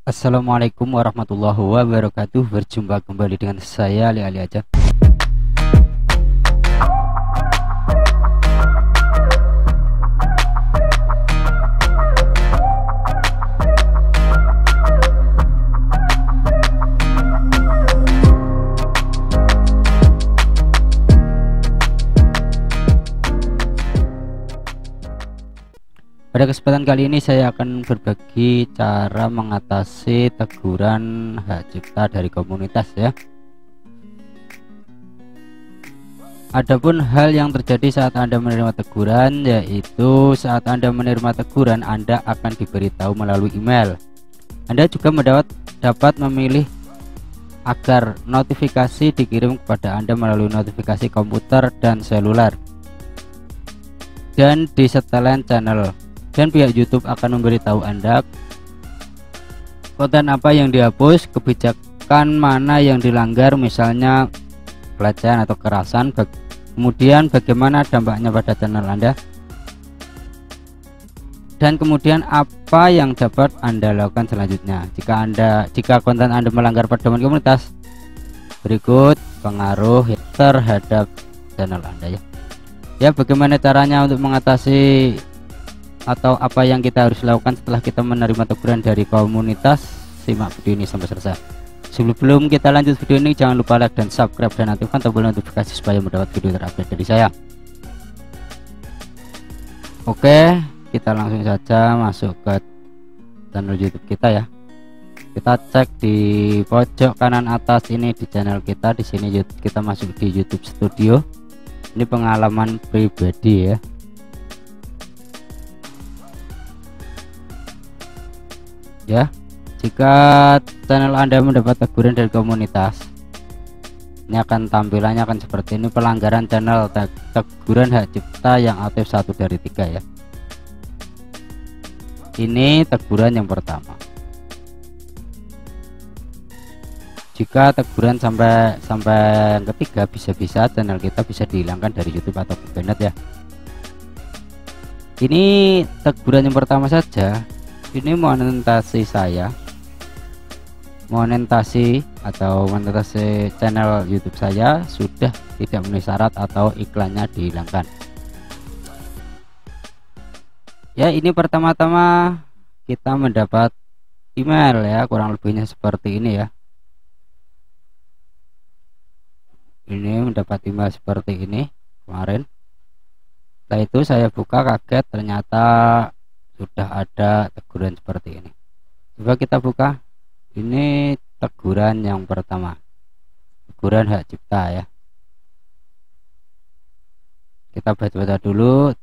Assalamualaikum warahmatullahi wabarakatuh. Berjumpa kembali dengan saya Ali Ali aja. Pada kesempatan kali ini saya akan berbagi cara mengatasi teguran hak cipta dari komunitas ya. Adapun hal yang terjadi saat Anda menerima teguran, yaitu saat Anda menerima teguran Anda akan diberitahu melalui email. Anda juga dapat memilih agar notifikasi dikirim kepada Anda melalui notifikasi komputer dan seluler, dan di setelan channel. Dan pihak YouTube akan memberitahu Anda konten apa yang dihapus, kebijakan mana yang dilanggar, misalnya pelecehan atau kekerasan, kemudian bagaimana dampaknya pada channel Anda, dan kemudian apa yang dapat Anda lakukan selanjutnya jika konten Anda melanggar pedoman komunitas. Berikut pengaruh terhadap channel Anda ya. Bagaimana caranya untuk mengatasi atau apa yang kita harus lakukan setelah kita menerima teguran dari komunitas? Simak video ini sampai selesai. Sebelum kita lanjut video ini, jangan lupa like dan subscribe dan aktifkan tombol notifikasi supaya mendapat video terupdate dari saya. Oke, kita langsung saja masuk ke channel YouTube kita ya. Kita cek di pojok kanan atas ini di channel kita. Di sini kita masuk di YouTube Studio. Ini pengalaman pribadi ya. Ya, jika channel Anda mendapat teguran dari komunitas, ini akan tampilannya akan seperti ini: pelanggaran channel, teguran hak cipta yang aktif 1 dari 3 ya. Ini teguran yang pertama. Jika teguran sampai yang ketiga, bisa-bisa channel kita bisa dihilangkan dari YouTube atau banned ya. Ini teguran yang pertama saja. Ini monetasi channel YouTube saya sudah tidak memenuhi syarat atau iklannya dihilangkan ya. Ini pertama-tama kita mendapat email ya, kurang lebihnya seperti ini ya. Ini mendapat email seperti ini kemarin. Setelah itu saya buka, kaget ternyata sudah ada teguran seperti ini. Coba kita buka. Ini teguran yang pertama, teguran hak cipta ya. Kita baca dulu.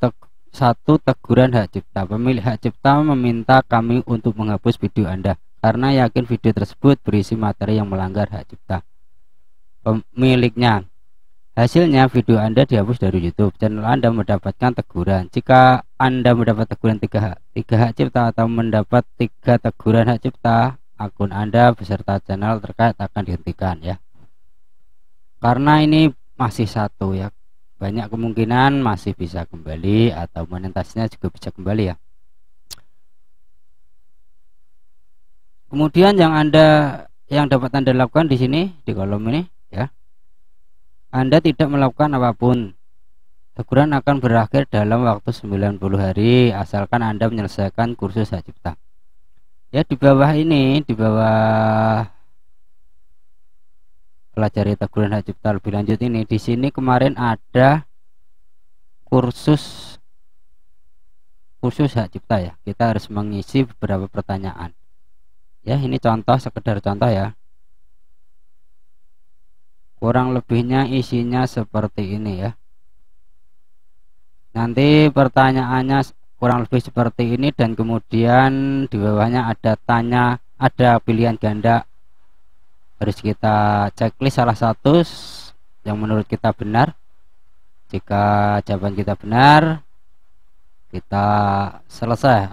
Satu, teguran hak cipta. Pemilik hak cipta meminta kami untuk menghapus video Anda karena yakin video tersebut berisi materi yang melanggar hak cipta pemiliknya. Hasilnya video Anda dihapus dari YouTube. Channel Anda mendapatkan teguran. Jika Anda mendapat teguran 3 hak cipta atau mendapat 3 teguran hak cipta, akun Anda beserta channel terkait akan dihentikan ya. Karena ini masih 1 ya, banyak kemungkinan masih bisa kembali atau monetasinya juga bisa kembali ya. Kemudian yang dapat Anda lakukan di sini di kolom ini ya. Anda tidak melakukan apapun. Teguran akan berakhir dalam waktu 90 hari asalkan Anda menyelesaikan kursus hak cipta. Ya, di bawah ini, di bawah pelajari teguran hak cipta lebih lanjut ini, di sini kemarin ada kursus hak cipta ya. Kita harus mengisi beberapa pertanyaan. Ya, ini contoh, sekedar contoh ya. Kurang lebihnya isinya seperti ini ya. Nanti pertanyaannya kurang lebih seperti ini, dan kemudian di bawahnya ada pilihan ganda. Harus kita checklist salah satu yang menurut kita benar. Jika jawaban kita benar, kita selesai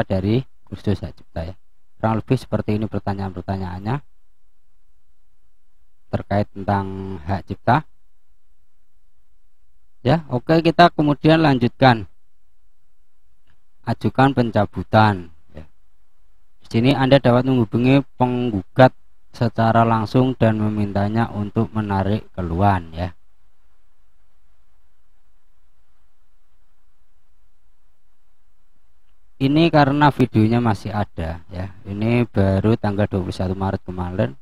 dari kursus hak cipta ya. Kurang lebih seperti ini pertanyaan-pertanyaannya terkait tentang hak cipta ya. Oke, kita kemudian lanjutkan, ajukan pencabutan ya. Di sini Anda dapat menghubungi penggugat secara langsung dan memintanya untuk menarik keluhan ya. Ini karena videonya masih ada ya. Ini baru tanggal 21 Maret kemarin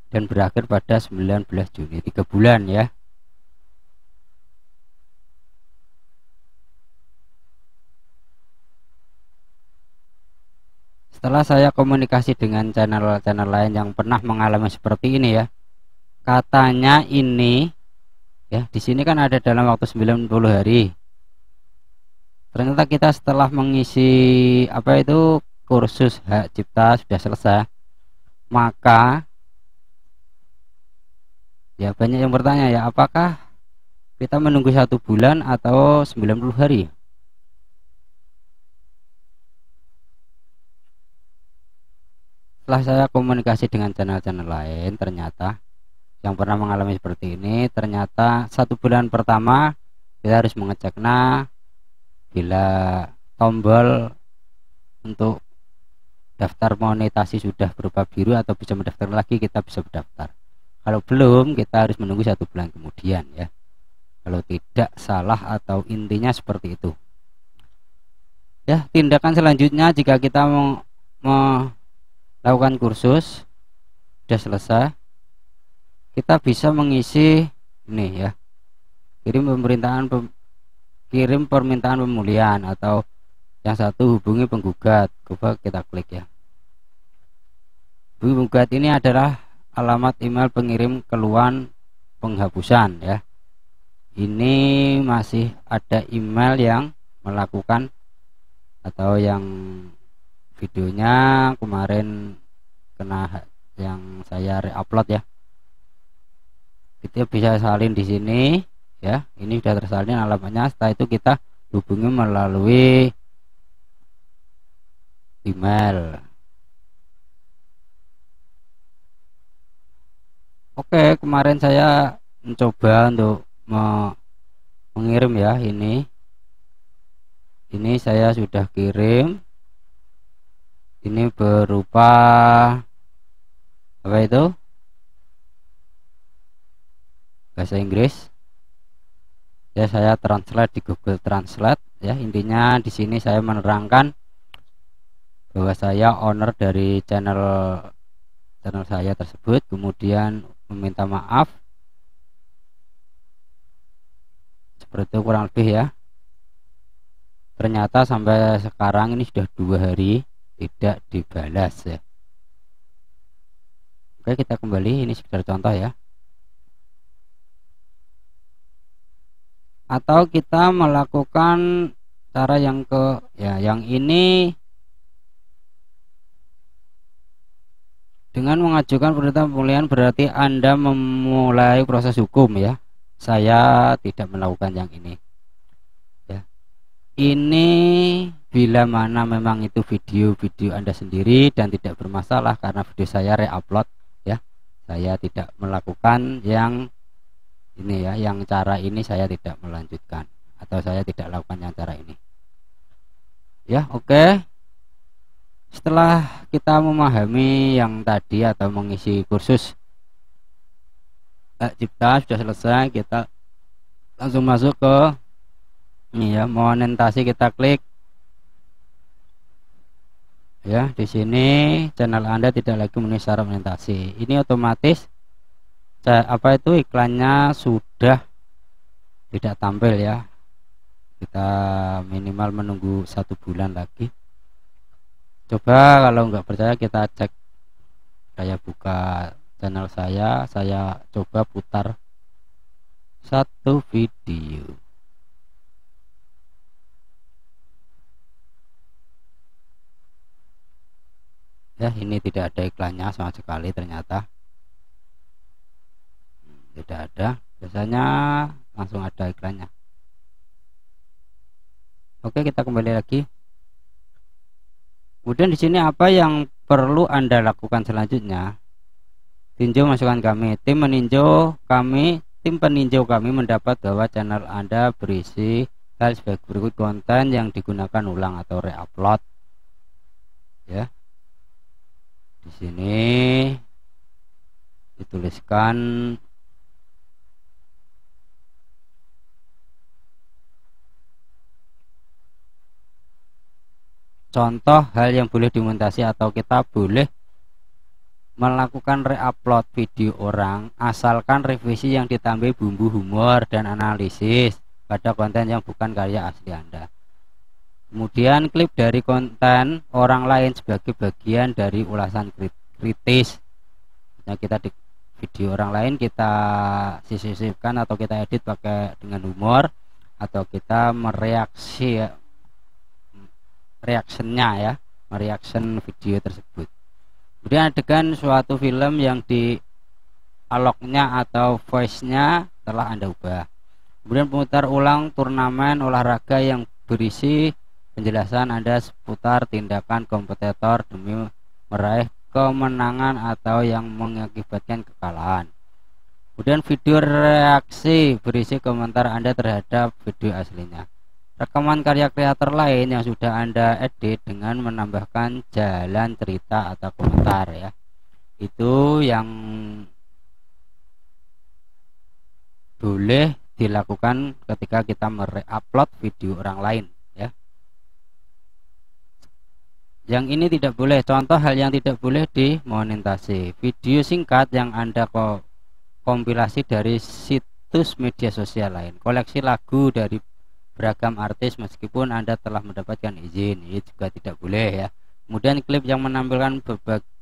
dan berakhir pada 19 Juni, 3 bulan ya. Setelah saya komunikasi dengan channel-channel lain yang pernah mengalami seperti ini ya, katanya ini ya, di sini kan ada dalam waktu 90 hari. Ternyata kita setelah mengisi apa itu kursus hak cipta sudah selesai, maka ya banyak yang bertanya ya, apakah kita menunggu 1 bulan atau 90 hari? Setelah saya komunikasi dengan channel-channel lain, ternyata yang pernah mengalami seperti ini, ternyata 1 bulan pertama kita harus mengecek. Nah, bila tombol untuk daftar monetasi sudah berupa biru atau bisa mendaftar lagi, kita bisa mendaftar. Kalau belum, kita harus menunggu 1 bulan kemudian ya. Kalau tidak salah atau intinya seperti itu. Ya, tindakan selanjutnya jika kita mau lakukan kursus sudah selesai, kita bisa mengisi ini ya, kirim permintaan pemulihan, atau yang satu hubungi penggugat. Coba kita klik ya. Hubungi penggugat ini adalah alamat email pengirim keluhan penghapusan ya. Ini masih ada email yang melakukan atau yang videonya kemarin kena yang saya re-upload ya. Kita bisa salin di sini ya. Ini sudah tersalin alamatnya. Setelah itu kita hubungi melalui email. Oke, kemarin saya mencoba untuk mengirim ya. Ini saya sudah kirim. Ini berupa apa itu, bahasa Inggris ya. Saya translate di Google Translate ya. Intinya di sini saya menerangkan bahwa saya owner dari channel saya tersebut, kemudian meminta maaf seperti itu kurang lebih ya. Ternyata sampai sekarang ini sudah 2 hari tidak dibalas ya. Oke, kita kembali. Ini sekedar contoh ya. Atau kita melakukan cara yang yang ini dengan mengajukan perintah pemulihan, berarti Anda memulai proses hukum ya. Saya tidak melakukan yang ini ya. Ini bila mana memang itu video Anda sendiri dan tidak bermasalah, karena video saya re-upload ya. Saya tidak melakukan yang ini ya, yang cara ini saya tidak melanjutkan, atau saya tidak lakukan yang cara ini ya. Oke, setelah kita memahami yang tadi atau mengisi kursus hak cipta sudah selesai, kita langsung masuk ke ini ya, monetasi. Kita klik ya. Di sini channel Anda tidak lagi memenuhi syarat monetasi. Ini otomatis apa itu, iklannya sudah tidak tampil ya. Kita minimal menunggu 1 bulan lagi. Coba kalau nggak percaya, kita cek. Saya buka channel saya coba putar 1 video. Ya, ini tidak ada iklannya sama sekali, ternyata tidak ada. Biasanya langsung ada iklannya. Oke, kita kembali lagi. Kemudian di sini apa yang perlu Anda lakukan selanjutnya? Tinjau masukan kami. Tim peninjau kami mendapat bahwa channel Anda berisi hal sebagai berikut: konten yang digunakan ulang atau re-upload ya. Di sini dituliskan contoh hal yang boleh dimutasi atau kita boleh melakukan reupload video orang asalkan revisi yang ditambah bumbu humor dan analisis pada konten yang bukan karya asli Anda. Kemudian klip dari konten orang lain sebagai bagian dari ulasan kritis. Nah, kita di video orang lain kita sisipkan atau kita edit pakai dengan humor atau kita mereaction video tersebut. Kemudian adegan suatu film yang dialognya atau voice-nya telah Anda ubah. Kemudian pemutar ulang turnamen olahraga yang berisi penjelasan Anda seputar tindakan kompetitor demi meraih kemenangan atau yang mengakibatkan kekalahan. Kemudian video reaksi berisi komentar Anda terhadap video aslinya. Rekaman karya kreator lain yang sudah Anda edit dengan menambahkan jalan cerita atau komentar ya. Itu yang boleh dilakukan ketika kita mereupload video orang lain ya. Yang ini tidak boleh, contoh hal yang tidak boleh dimonetasi. Video singkat yang Anda kompilasi dari situs media sosial lain. Koleksi lagu dari beragam artis meskipun Anda telah mendapatkan izin, ini juga tidak boleh ya. Kemudian klip yang menampilkan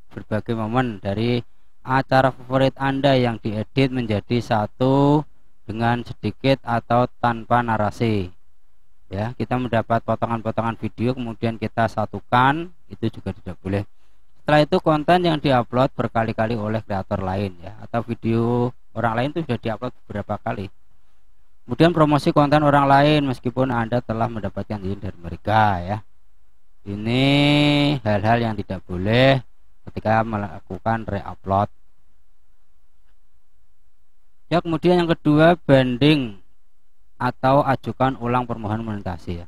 berbagai momen dari acara favorit Anda yang diedit menjadi satu dengan sedikit atau tanpa narasi. Ya, kita mendapat potongan-potongan video kemudian kita satukan, itu juga tidak boleh. Setelah itu konten yang diupload berkali-kali oleh kreator lain ya, atau video orang lain itu sudah diupload beberapa kali. Kemudian promosi konten orang lain meskipun Anda telah mendapatkan izin dari mereka ya. Ini hal-hal yang tidak boleh ketika melakukan reupload. Ya, kemudian yang kedua, banding atau ajukan ulang permohonan monetasi ya.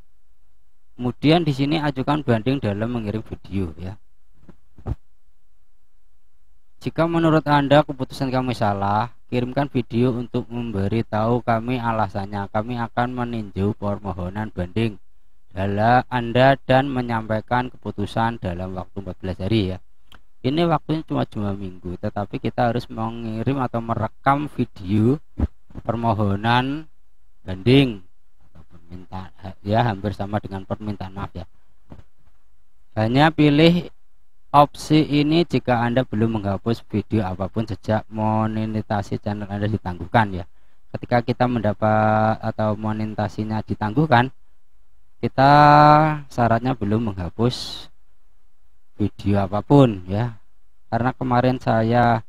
Kemudian di sini ajukan banding dalam mengirim video ya. Jika menurut Anda keputusan kami salah, kirimkan video untuk memberitahu kami alasannya. Kami akan meninjau permohonan banding dalam Anda dan menyampaikan keputusan dalam waktu 14 hari ya. Ini waktunya cuma 2 minggu, tetapi kita harus mengirim atau merekam video permohonan banding atau permintaan ya, hampir sama dengan permintaan maaf ya. Hanya pilih opsi ini jika Anda belum menghapus video apapun sejak monetisasi channel Anda ditangguhkan ya. Ketika kita mendapat atau monetisasinya ditangguhkan, kita syaratnya belum menghapus video apapun ya. Karena kemarin saya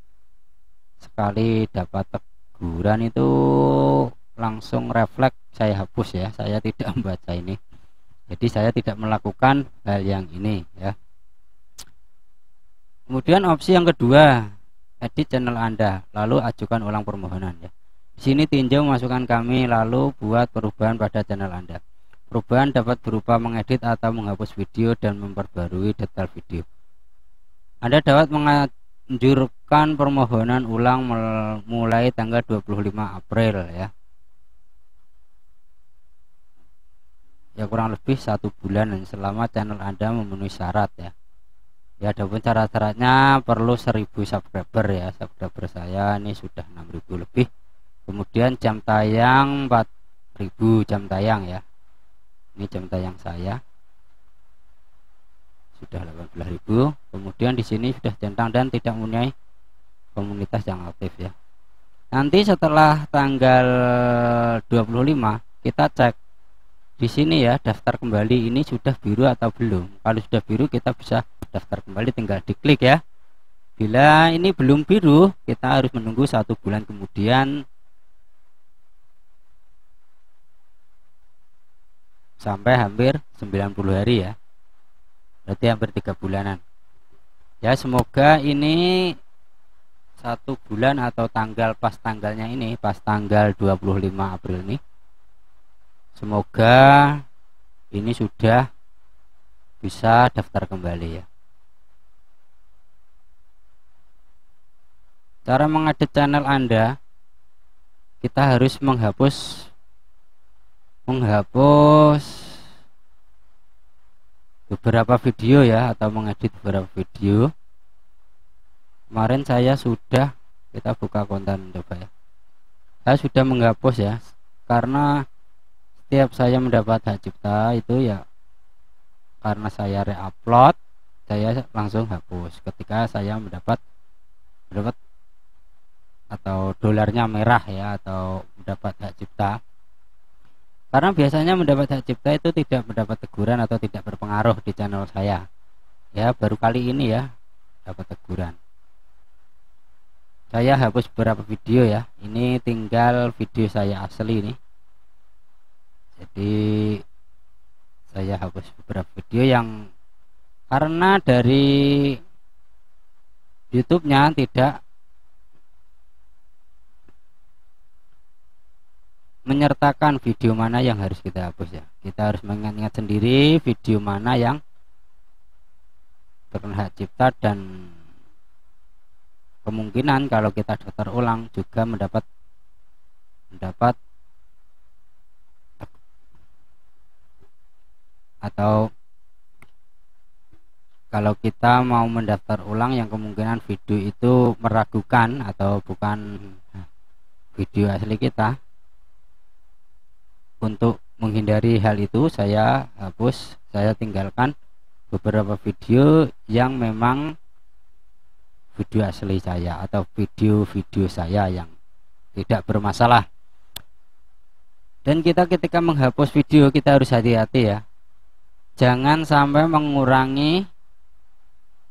sekali dapat teguran itu langsung refleks saya hapus ya. Saya tidak membaca ini. Jadi saya tidak melakukan hal yang ini ya. Kemudian opsi yang kedua, edit channel Anda, lalu ajukan ulang permohonan ya. Di sini tinjau masukan kami, lalu buat perubahan pada channel Anda. Perubahan dapat berupa mengedit atau menghapus video dan memperbarui detail video. Anda dapat menganjurkan permohonan ulang mulai tanggal 25 April ya. Ya, kurang lebih 1 bulan selama channel Anda memenuhi syarat ya. Ya, adapun syarat-syaratnya perlu 1000 subscriber ya. Subscriber saya ini sudah 6000 lebih. Kemudian jam tayang 4000 jam tayang ya. Ini jam tayang saya sudah 18.000. Kemudian di sini sudah centang dan tidak mempunyai komunitas yang aktif ya. Nanti setelah tanggal 25 kita cek di sini ya, daftar kembali ini sudah biru atau belum. Kalau sudah biru kita bisa daftar kembali, tinggal diklik ya. Bila ini belum biru, kita harus menunggu 1 bulan kemudian sampai hampir 90 hari ya. Berarti hampir 3 bulanan. Ya, semoga ini 1 bulan atau pas tanggalnya ini, pas tanggal 25 April ini, semoga ini sudah bisa daftar kembali ya. Cara mengedit channel Anda, kita harus menghapus beberapa video ya, atau mengedit beberapa video. Kemarin saya sudah, kita buka konten coba ya, saya sudah menghapus ya, karena setiap saya mendapat hak cipta itu ya karena saya re-upload, saya langsung hapus ketika saya mendapat atau dolarnya merah ya, atau mendapat hak cipta. Karena biasanya mendapat hak cipta itu tidak mendapat teguran atau tidak berpengaruh di channel saya ya, baru kali ini ya dapat teguran. Saya hapus beberapa video ya, ini tinggal video saya asli ini. Jadi saya hapus beberapa video yang karena dari YouTube-nya tidak menyertakan video mana yang harus kita hapus ya. Kita harus mengingat-ingat sendiri video mana yang terkena hak cipta, dan kemungkinan kalau kita daftar ulang juga mendapat atau kalau kita mau mendaftar ulang yang kemungkinan video itu meragukan atau bukan video asli kita. Untuk menghindari hal itu, saya hapus, saya tinggalkan beberapa video yang memang video asli saya atau video-video saya yang tidak bermasalah. Dan kita ketika menghapus video kita harus hati-hati ya, jangan sampai mengurangi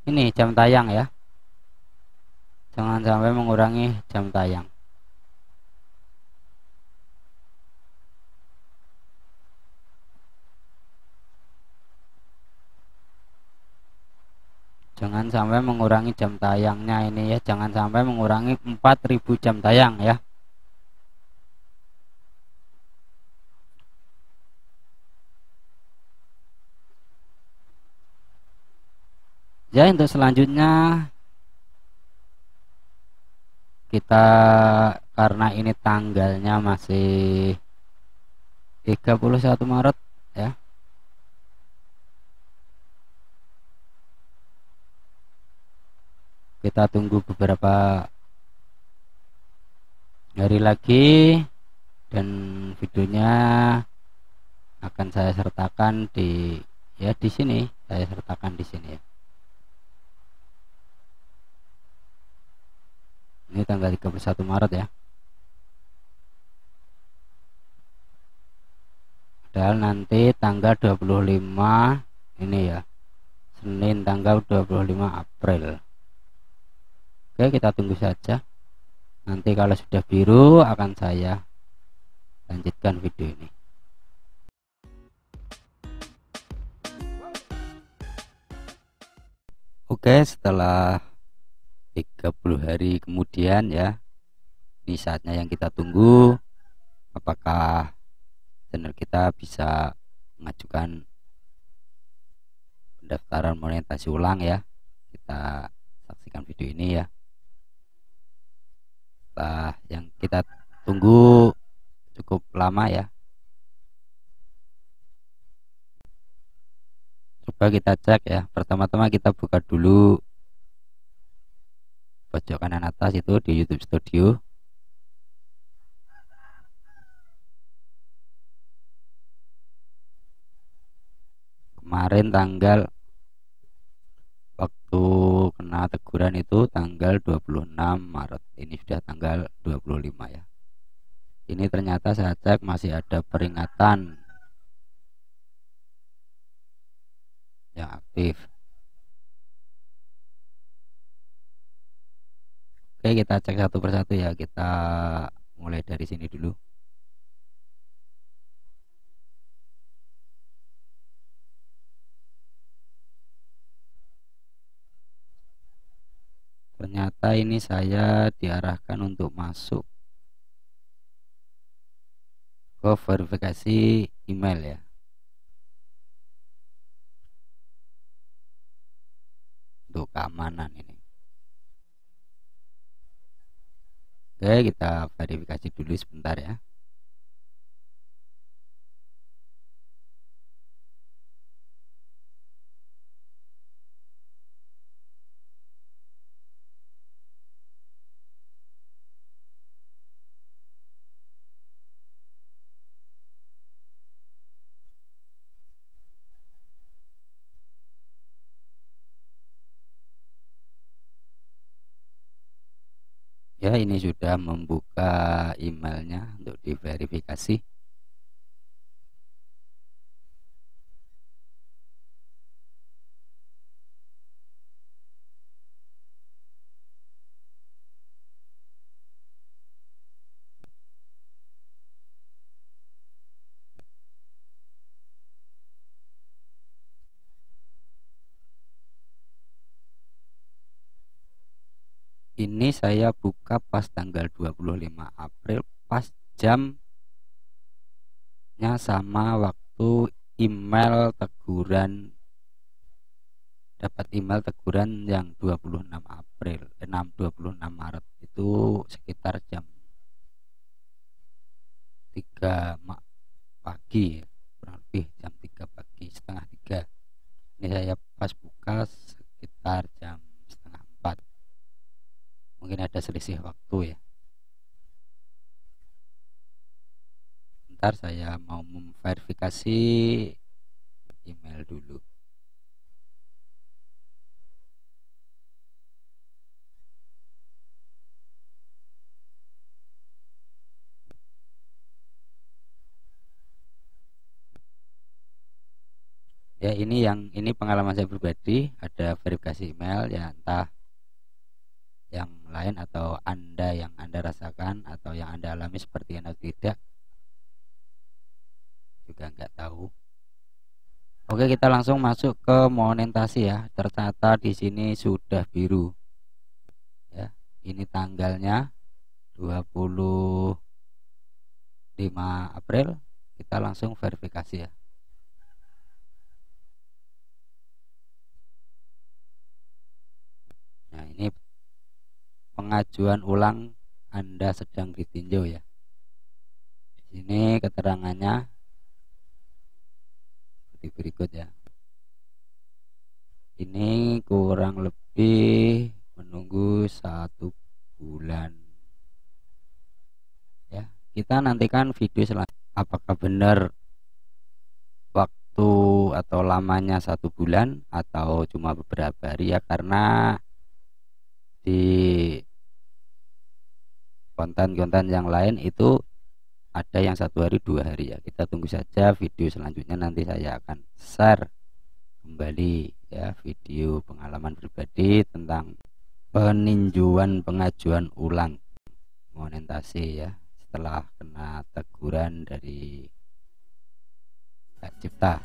ini jam tayang ya, jangan sampai mengurangi jam tayang. Jangan sampai mengurangi jam tayangnya ini ya, jangan sampai mengurangi 4000 jam tayang ya. Ya, untuk selanjutnya kita, karena ini tanggalnya masih 31 Maret ya, kita tunggu beberapa hari lagi dan videonya akan saya sertakan di sini, saya sertakan di sini ya. Ini tanggal 31 Maret ya. Padahal nanti tanggal 25 ini ya, Senin tanggal 25 April. Oke, kita tunggu saja. Nanti kalau sudah biru akan saya lanjutkan video ini. Oke, setelah 30 hari kemudian ya, ini saatnya yang kita tunggu, apakah channel kita bisa mengajukan pendaftaran monetasi ulang ya. Kita saksikan video ini ya. Setelah yang kita tunggu cukup lama ya, coba kita cek ya. Pertama-tama kita buka dulu pojok kanan atas itu di YouTube Studio. Kemarin tanggal waktu kena teguran itu tanggal 26 Maret, ini sudah tanggal 25 ya. Ini ternyata saya cek masih ada peringatan yang aktif. Oke, kita cek satu persatu ya, kita mulai dari sini dulu. Ternyata ini saya diarahkan untuk masuk ke verifikasi email ya. Untuk keamanan ini. Oke, kita verifikasi dulu sebentar ya. Ya, ini sudah membuka emailnya untuk diverifikasi. Ini saya buka pas tanggal 25 April, pas jamnya sama waktu email teguran, dapat email teguran yang 26 April, 26 Maret itu sekitar jam 3 pagi ya, kurang lebih jam 3 pagi, setengah 3. Ini saya pas buka sekitar jam setengah 4. Mungkin ada selisih waktu ya. Bentar, saya mau memverifikasi email dulu. Ya, ini pengalaman saya pribadi, ada verifikasi email ya, entah yang lain atau Anda yang Anda rasakan atau yang Anda alami seperti atau tidak, juga nggak tahu. Oke, kita langsung masuk ke monetasi ya. Ternyata di sini sudah biru ya. Ini tanggalnya 25 April. Kita langsung verifikasi ya. Nah, ini pengajuan ulang Anda sedang ditinjau ya. Di sini keterangannya seperti berikut ya. Ini kurang lebih menunggu 1 bulan ya. Kita nantikan video selanjutnya apakah benar waktu atau lamanya 1 bulan atau cuma beberapa hari ya, karena di konten-konten yang lain itu ada yang 1 hari 2 hari ya. Kita tunggu saja video selanjutnya, nanti saya akan share kembali ya video pengalaman pribadi tentang peninjauan pengajuan ulang monetasi ya, setelah kena teguran dari Kak Cipta.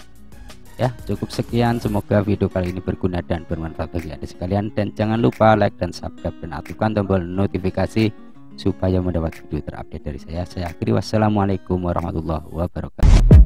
Ya, cukup sekian, semoga video kali ini berguna dan bermanfaat bagi Anda sekalian, dan jangan lupa like dan subscribe dan aktifkan tombol notifikasi supaya mendapat video terupdate dari saya. Saya akhiri, wassalamualaikum warahmatullahi wabarakatuh.